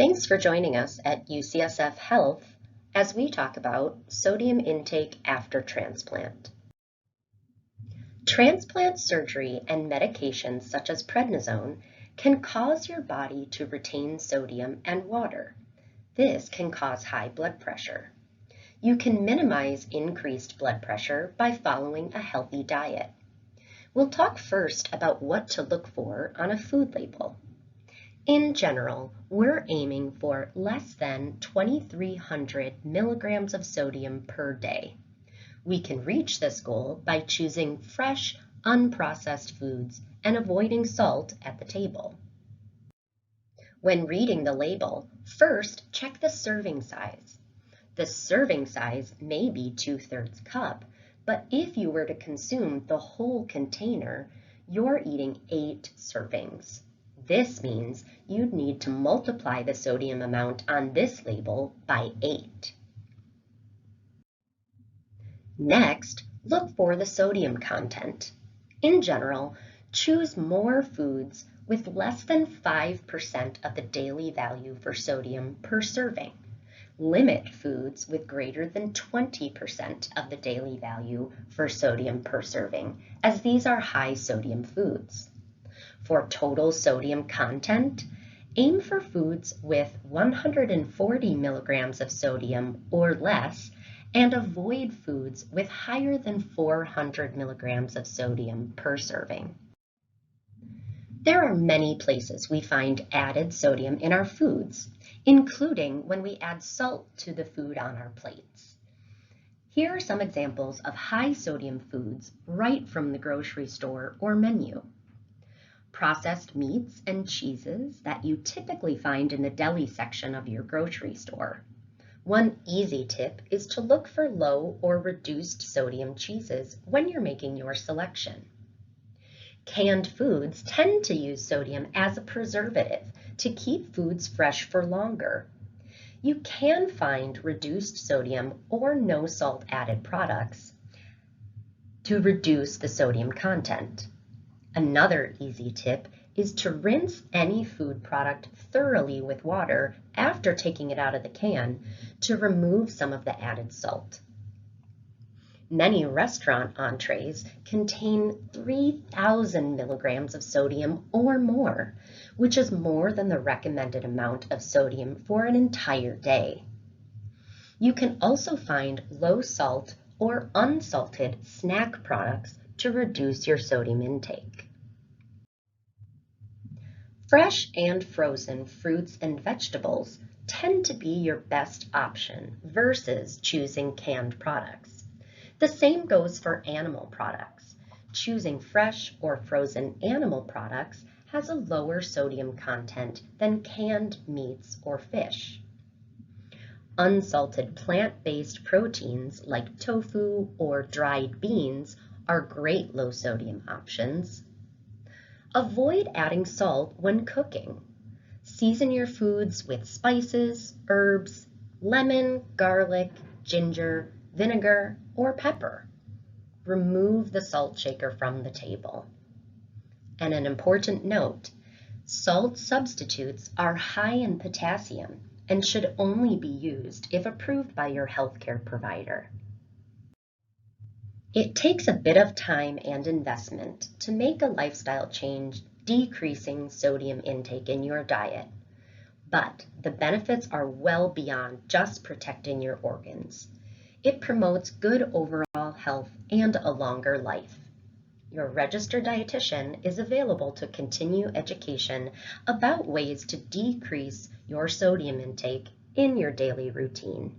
Thanks for joining us at UCSF Health as we talk about sodium intake after transplant. Transplant surgery and medications such as prednisone can cause your body to retain sodium and water. This can cause high blood pressure. You can minimize increased blood pressure by following a healthy diet. We'll talk first about what to look for on a food label. In general, we're aiming for less than 2,300 milligrams of sodium per day. We can reach this goal by choosing fresh, unprocessed foods and avoiding salt at the table. When reading the label, first check the serving size. The serving size may be 2/3 cup, but if you were to consume the whole container, you're eating 8 servings. This means you'd need to multiply the sodium amount on this label by 8. Next, look for the sodium content. In general, choose more foods with less than 5% of the daily value for sodium per serving. Limit foods with greater than 20% of the daily value for sodium per serving, as these are high sodium foods. For total sodium content, aim for foods with 140 milligrams of sodium or less, and avoid foods with higher than 400 milligrams of sodium per serving. There are many places we find added sodium in our foods, including when we add salt to the food on our plates. Here are some examples of high sodium foods right from the grocery store or menu. Processed meats and cheeses that you typically find in the deli section of your grocery store. One easy tip is to look for low or reduced sodium cheeses when you're making your selection. Canned foods tend to use sodium as a preservative to keep foods fresh for longer. You can find reduced sodium or no salt added products to reduce the sodium content. Another easy tip is to rinse any food product thoroughly with water after taking it out of the can to remove some of the added salt. Many restaurant entrees contain 3,000 milligrams of sodium or more, which is more than the recommended amount of sodium for an entire day. You can also find low salt or unsalted snack products to reduce your sodium intake. Fresh and frozen fruits and vegetables tend to be your best option versus choosing canned products. The same goes for animal products. Choosing fresh or frozen animal products has a lower sodium content than canned meats or fish. Unsalted plant-based proteins like tofu or dried beans are great low sodium options. Avoid adding salt when cooking. Season your foods with spices, herbs, lemon, garlic, ginger, vinegar, or pepper. Remove the salt shaker from the table. And an important note, salt substitutes are high in potassium and should only be used if approved by your healthcare provider. It takes a bit of time and investment to make a lifestyle change decreasing sodium intake in your diet, but the benefits are well beyond just protecting your organs. It promotes good overall health and a longer life. Your registered dietitian is available to continue education about ways to decrease your sodium intake in your daily routine.